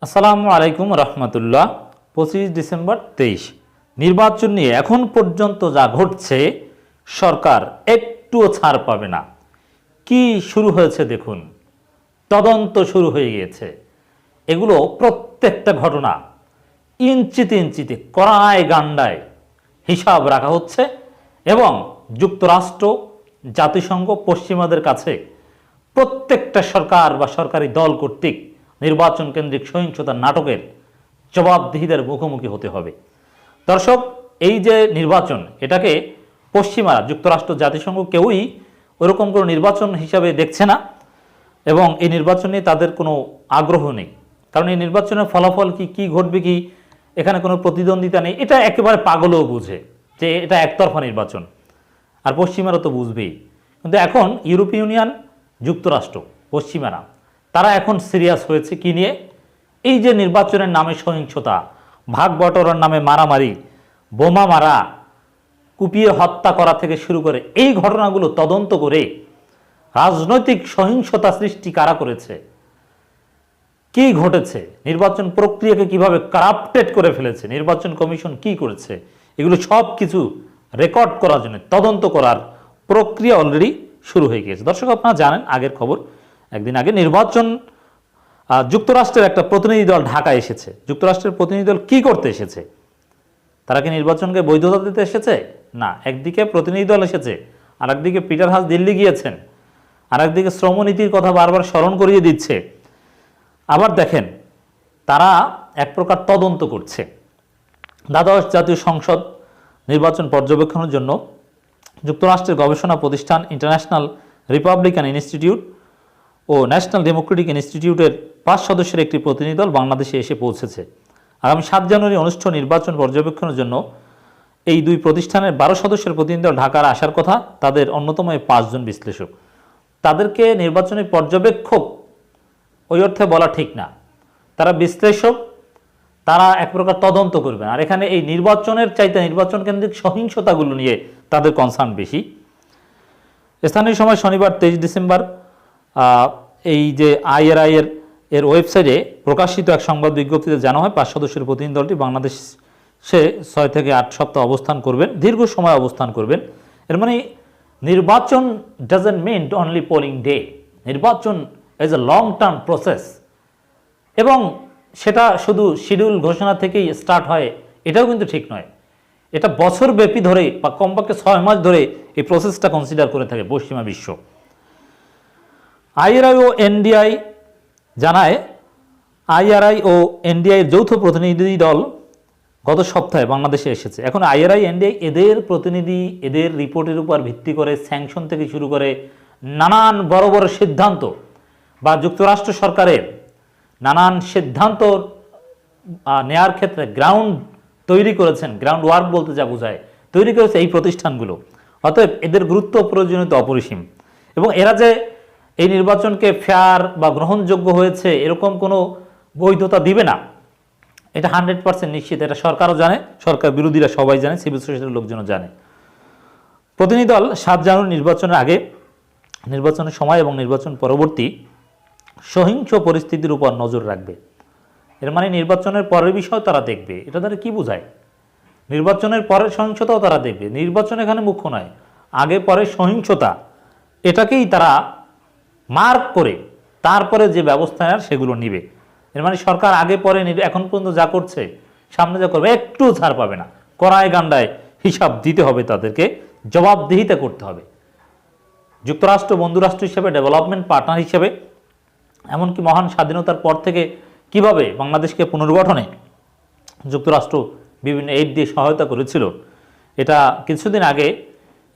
আসসালামু আলাইকুম রহমতুল্লাহ। 25 ডিসেম্বর 23 নির্বাচন নিয়ে এখন পর্যন্ত যা ঘটছে সরকার একটুও ছাড় পাবে না। কি শুরু হয়েছে দেখুন, তদন্ত শুরু হয়ে গিয়েছে। এগুলো প্রত্যেকটা ঘটনা ইঞ্চিতে ইঞ্চিতে কড়ায় গান্ডায় হিসাব রাখা হচ্ছে এবং যুক্তরাষ্ট্র, জাতিসংঘ, পশ্চিমাদের কাছে প্রত্যেকটা সরকার বা সরকারি দল কর্তৃক নির্বাচন কেন্দ্রিক সহিংসতার নাটকের জবাবদিহিদের মুখোমুখি হতে হবে। দর্শক, এই যে নির্বাচন, এটাকে পশ্চিমারা, যুক্তরাষ্ট্র, জাতিসংঘ কেউই ওরকম কোনো নির্বাচন হিসাবে দেখছে না এবং এই নির্বাচন নিয়ে তাদের কোনো আগ্রহ নেই। কারণ এই নির্বাচনের ফলাফল কি ঘটবে, কি এখানে কোনো প্রতিদ্বন্দ্বিতা নেই, এটা একেবারে পাগলও বুঝে যে এটা একতরফা নির্বাচন। আর পশ্চিমারা তো বুঝবেই। কিন্তু এখন ইউরোপীয় ইউনিয়ন, যুক্তরাষ্ট্র, পশ্চিমারা তারা এখন সিরিয়াস হয়েছে কি নিয়ে? এই যে নির্বাচনের নামে সহিংসতা, ভাগ বটরার নামে মারামারি, বোমা মারা, কুপিয়ে হত্যা করা থেকে শুরু করে এই ঘটনাগুলো তদন্ত করে রাজনৈতিক সহিংসতা সৃষ্টি কারা করেছে, কি ঘটেছে, নির্বাচন প্রক্রিয়াকে কিভাবে কারাপ্টেড করে ফেলেছে, নির্বাচন কমিশন কি করেছে, এগুলো সব কিছু রেকর্ড করার জন্য তদন্ত করার প্রক্রিয়া অলরেডি শুরু হয়ে গিয়েছে। দর্শক, আপনারা জানেন, আগের খবর, একদিন আগে নির্বাচন যুক্তরাষ্ট্রের একটা প্রতিনিধি দল ঢাকায় এসেছে। যুক্তরাষ্ট্রের প্রতিনিধি দল কি করতে এসেছে? তারা কি নির্বাচনকে বৈধতা দিতে এসেছে? না। একদিকে প্রতিনিধি দল এসেছে, আর একদিকে পিটার হাস দিল্লি গিয়েছেন, আর একদিকে শ্রমনীতির কথা বারবার স্মরণ করিয়ে দিচ্ছে। আবার দেখেন, তারা এক প্রকার তদন্ত করছে। দ্বাদশ জাতীয় সংসদ নির্বাচন পর্যবেক্ষণের জন্য যুক্তরাষ্ট্রের গবেষণা প্রতিষ্ঠান ইন্টারন্যাশনাল রিপাবলিকান ইনস্টিটিউট ও ন্যাশনাল ডেমোক্রেটিক ইনস্টিটিউটের 5 সদস্যের একটি প্রতিনিধি দল বাংলাদেশে এসে পৌঁছেছে। আগামী 7 জানুয়ারি অনুষ্ঠিত নির্বাচন পর্যবেক্ষণের জন্য এই দুই প্রতিষ্ঠানের 12 সদস্যের প্রতিনিধি দল ঢাকার আসার কথা। তাদের অন্যতম 5 জন বিশ্লেষক। তাদেরকে নির্বাচনী পর্যবেক্ষক ওই অর্থে বলা ঠিক না, তারা বিশ্লেষক, তারা এক প্রকার তদন্ত করবেন। আর এখানে এই নির্বাচনের চাইতে নির্বাচন কেন্দ্রিক সহিংসতাগুলো নিয়ে তাদের কনসার্ন বেশি। স্থানীয় সময় শনিবার 23 ডিসেম্বর এই যে আইআরআই এর ওয়েবসাইটে প্রকাশিত এক সংবাদ বিজ্ঞপ্তিতে জানা হয় 5 সদস্যের প্রতিনিধি দলটি বাংলাদেশে 6 থেকে 8 সপ্তাহ অবস্থান করবেন, দীর্ঘ সময় অবস্থান করবেন। এর মানে নির্বাচন doesn't mean only polling day. নির্বাচন is a long term process এবং সেটা শুধু শিডিউল ঘোষণা থেকেই স্টার্ট হয় এটাও কিন্তু ঠিক নয়। এটা বছরব্যাপী ধরে বা কমপক্ষে 6 মাস ধরে এই প্রসেসটা কনসিডার করে থাকে পশ্চিমা বিশ্ব। আইআরআই ও এনডিআই জানায়, আইআরআই ও এনডিআই এর যৌথ প্রতিনিধি দল গত সপ্তাহে বাংলাদেশে এসেছে। এখন আইআরআই, এনডিআই এদের প্রতিনিধি, এদের রিপোর্টের উপর ভিত্তি করে স্যাংশন থেকে শুরু করে নানান বড় বড় সিদ্ধান্ত বা যুক্তরাষ্ট্র সরকারের নানান সিদ্ধান্ত নেয়ার ক্ষেত্রে গ্রাউন্ড তৈরি করেছেন। গ্রাউন্ড ওয়ার্ক বলতে যা বোঝায়, তৈরি করেছে এই প্রতিষ্ঠানগুলো। অতএব এদের গুরুত্ব প্রয়োজনীয়তা অপরিসীম এবং এরা যে এই নির্বাচনকে ফেয়ার বা গ্রহণযোগ্য হয়েছে এরকম কোনো বৈধতা দিবে না, এটা 100% নিশ্চিত। এটা সরকারও জানে, সরকার বিরোধীরা সবাই জানে, সিভিল সোসাইটির লোকজনও জানে। প্রতিনিধি দল 7 জানুয়ারি নির্বাচনের আগে, নির্বাচনের সময় এবং নির্বাচন পরবর্তী সহিংস পরিস্থিতির উপর নজর রাখবে। এর মানে নির্বাচনের পরের বিষয় তারা দেখবে। এটা তারা কি বোঝায়? নির্বাচনের পরের সহিংসতাও তারা দেখবে। নির্বাচন এখানে মুখ্য নয়, আগে পরে সহিংসতা, এটাকেই তারা মার্ক করে তারপরে যে ব্যবস্থা নেয় সেগুলো নিবে। এর মানে সরকার আগে পরে এখন পর্যন্ত যা করছে, সামনে যা করবে একটু ছাড় পাবে না। কড়ায় গান্ডায় হিসাব দিতে হবে, তাদেরকে জবাবদিহিতা করতে হবে। যুক্তরাষ্ট্র বন্ধুরাষ্ট্র হিসেবে, ডেভেলপমেন্ট পার্টনার হিসেবে, এমনকি মহান স্বাধীনতার পর থেকে কিভাবে বাংলাদেশকে পুনর্গঠনে যুক্তরাষ্ট্র বিভিন্ন এইড দিয়ে সহায়তা করেছিল, এটা কিছুদিন আগে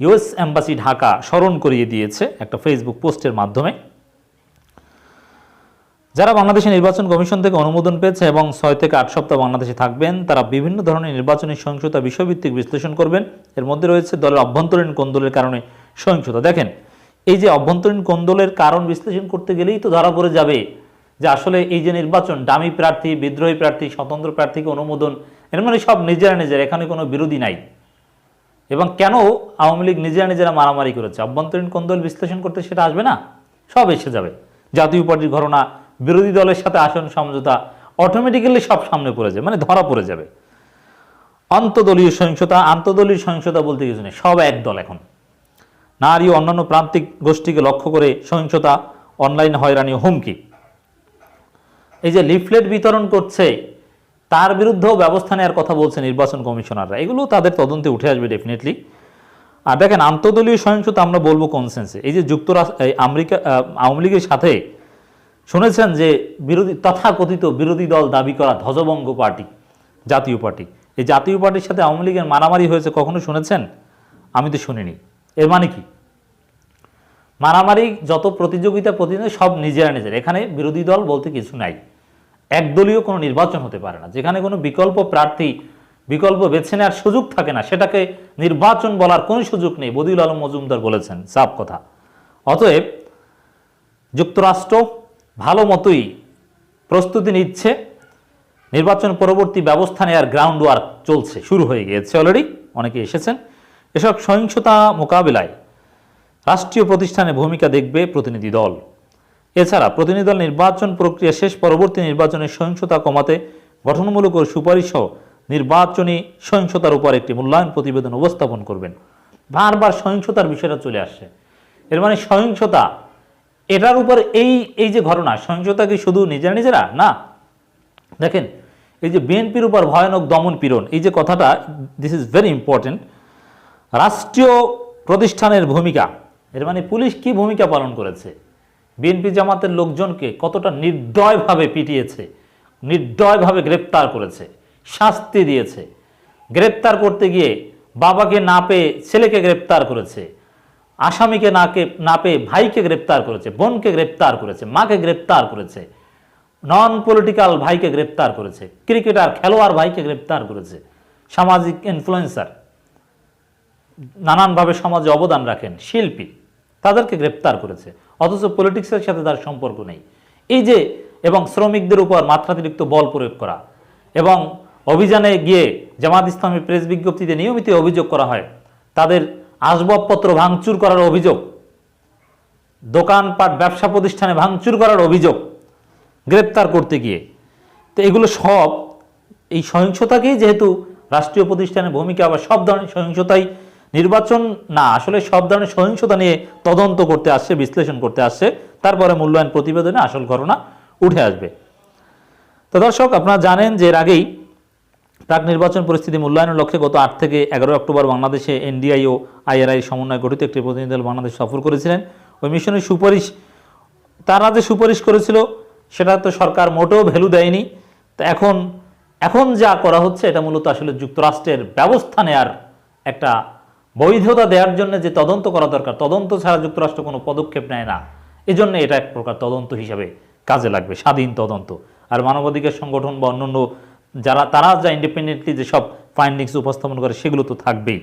ইউএস এম্বাসি ঢাকা স্মরণ করিয়ে দিয়েছে একটা ফেসবুক পোস্টের মাধ্যমে। যারা বাংলাদেশে নির্বাচন কমিশন থেকে অনুমোদন পেয়েছে এবং 6 থেকে 8 সপ্তাহ বাংলাদেশে থাকবেন, তারা বিভিন্ন ধরনের নির্বাচনী সহিংসতা বিষয়ভিত্তিক বিশ্লেষণ করবেন। এর মধ্যে রয়েছে দলের অভ্যন্তরীণ কোন্দলের কারণে সহিংসতা। দেখেন, এই যে অভ্যন্তরীণ কোন্দলের কারণ বিশ্লেষণ করতে গেলেই তো ধরা পড়ে যাবে যে আসলে এই যে নির্বাচন, ডামি প্রার্থী, বিদ্রোহী প্রার্থী, স্বতন্ত্র প্রার্থীকে অনুমোদন, এর মানে সব নিজেরা, এখানে কোনো বিরোধী নাই। এবং কেন আওয়ামী লীগ নিজেরা মারামারি করেছে, অভ্যন্তরীণ কোন্দল বিশ্লেষণ করতে সেটা আসবে না? সব এসে যাবে। জাতীয় পার্টির ঘটনা, বিরোধী দলের সাথে আসন সমঝোতা, অটোমেটিক্যালি সব সামনে পড়ে যাবে, মানে ধরা পড়ে যাবে। আন্তদলীয় সহিংসতা, আন্তদলীয় সহিংসতা বলতে কিছু নেই, সব একদল এখন। নারী ও অন্যান্য প্রান্তিক গোষ্ঠীকে লক্ষ্য করে সহিংসতা, অনলাইন হয়রানি, হুমকি। এই যে লিফলেট বিতরণ করছে তার বিরুদ্ধেও ব্যবস্থা নেওয়ার কথা বলছে নির্বাচন কমিশনাররা, এগুলো তাদের তদন্তে উঠে আসবে ডেফিনেটলি। আর দেখেন আন্তদলীয় সহিংসতা আমরা বলবো কনসেন্সে, এই যে যুক্তরাষ্ট্র আওয়ামী লীগের সাথে শুনেছেন যে তথাকথিত বিরোধী দল দাবি করা ধ্বজভঙ্গ পার্টি, জাতীয় পার্টি, এই জাতীয় পার্টির সাথে আওয়ামী লীগের মারামারি হয়েছে, কখনো শুনেছেন? আমি তো শুনিনি। এর মানে কি? মারামারি যত প্রতিযোগিতা সব নিজেরা, এখানে বিরোধী দল বলতে কিছু নাই। একদলীয় কোনো নির্বাচন হতে পারে না, যেখানে কোনো বিকল্প প্রার্থী, বিকল্প বেছে নেওয়ার সুযোগ থাকে না, সেটাকে নির্বাচন বলার কোনো সুযোগ নেই, বদিউল আলম মজুমদার বলেছেন, সাফ কথা। অতএব যুক্তরাষ্ট্র ভালো মতোই প্রস্তুতি নিচ্ছে, নির্বাচন পরবর্তী ব্যবস্থা নেওয়ার গ্রাউন্ড ওয়ার্ক চলছে, শুরু হয়ে গিয়েছে অলরেডি, অনেকে এসেছেন। এসব সহিংসতা মোকাবিলায় রাষ্ট্রীয় প্রতিষ্ঠানে ভূমিকা দেখবে প্রতিনিধি দল। এছাড়া প্রতিনিধি দল নির্বাচন প্রক্রিয়া শেষ পরবর্তী নির্বাচনের সহিংসতা কমাতে গঠনমূলক ও সুপারিশ সহ নির্বাচনী সহিংসতার উপর একটি মূল্যায়ন প্রতিবেদন উপস্থাপন করবেন। বারবার সহিংসতার বিষয়টা চলে আসছে, এর মানে সহিংসতা এটার উপর এই যে ঘটনা, সহিংসতা কি শুধু নিজেরা না। দেখেন এই যে বিএনপির উপর ভয়ানক দমন পীড়ন, এই যে কথাটা, দিস ইজ ভেরি ইম্পর্টেন্ট। রাষ্ট্রীয় প্রতিষ্ঠানের ভূমিকা, এর মানে পুলিশ কি ভূমিকা পালন করেছে, বিএনপি জামাতের লোকজনকে কতটা নির্দয়ভাবে পিটিয়েছে, নির্দয়ভাবে গ্রেপ্তার করেছে, শাস্তি দিয়েছে। গ্রেপ্তার করতে গিয়ে বাবাকে না পেয়ে ছেলেকে গ্রেপ্তার করেছে, আসামিকে না পেয়ে ভাইকে গ্রেপ্তার করেছে, বোনকে গ্রেপ্তার করেছে, মাকে গ্রেপ্তার করেছে, নন পলিটিক্যাল ভাইকে গ্রেপ্তার করেছে, ক্রিকেটার খেলোয়াড় ভাইকে গ্রেপ্তার করেছে, সামাজিক ইনফ্লুয়েন্সার, নানানভাবে সমাজে অবদান রাখেন, শিল্পী, তাদেরকে গ্রেপ্তার করেছে, অথচ পলিটিক্সের সাথে তার সম্পর্ক নেই। এই যে, এবং শ্রমিকদের উপর মাত্রাতিরিক্ত বল প্রয়োগ করা, এবং অভিযানে গিয়ে জামাত ইসলামী প্রেস বিজ্ঞপ্তিতে নিয়মিত অভিযোগ করা হয়, তাদের আসবাবপত্র ভাঙচুর করার অভিযোগ, দোকানপাট ব্যবসা প্রতিষ্ঠানে ভাঙচুর করার অভিযোগ, গ্রেপ্তার করতে গিয়ে। তো এগুলো সব এই সহিংসতাকেই, যেহেতু রাষ্ট্রীয় প্রতিষ্ঠানের ভূমিকা, আবার সব ধরনের সহিংসতাই নির্বাচন না, আসলে সব ধরনের সহিংসতা নিয়ে তদন্ত করতে আসছে, বিশ্লেষণ করতে আসছে, তারপরে মূল্যায়ন প্রতিবেদনে আসল ঘটনা উঠে আসবে। তো দর্শক, আপনারা জানেন যে এর আগেই প্রাক নির্বাচন পরিস্থিতি মূল্যায়নের লক্ষ্যে গত 8 থেকে 11 অক্টোবর বাংলাদেশে এনডিআই ও আইআরআই সমন্বয় গঠিত একটি প্রতিনিধি দল বাংলাদেশ সফর করেছিলেন। ওই মিশনের সুপারিশ, তারা যে সুপারিশ করেছিল সেটা তো সরকার মোটেও ভ্যালু দেয়নি। তো এখন যা করা হচ্ছে এটা মূলত আসলে যুক্তরাষ্ট্রের ব্যবস্থা নেয়ার একটা বৈধতা দেওয়ার জন্য যে তদন্ত করা দরকার, তদন্ত ছাড়া যুক্তরাষ্ট্র কোনো পদক্ষেপ নেয় না, এজন্য এটা এক প্রকার তদন্ত হিসাবে কাজে লাগবে, স্বাধীন তদন্ত। আর মানবাধিকার সংগঠন বা অন্যান্য তারা যা ইন্ডিপেন্ডেন্টলি যেসব ফাইন্ডিংস উপস্থাপন করে সেগুলো তো থাকবেই।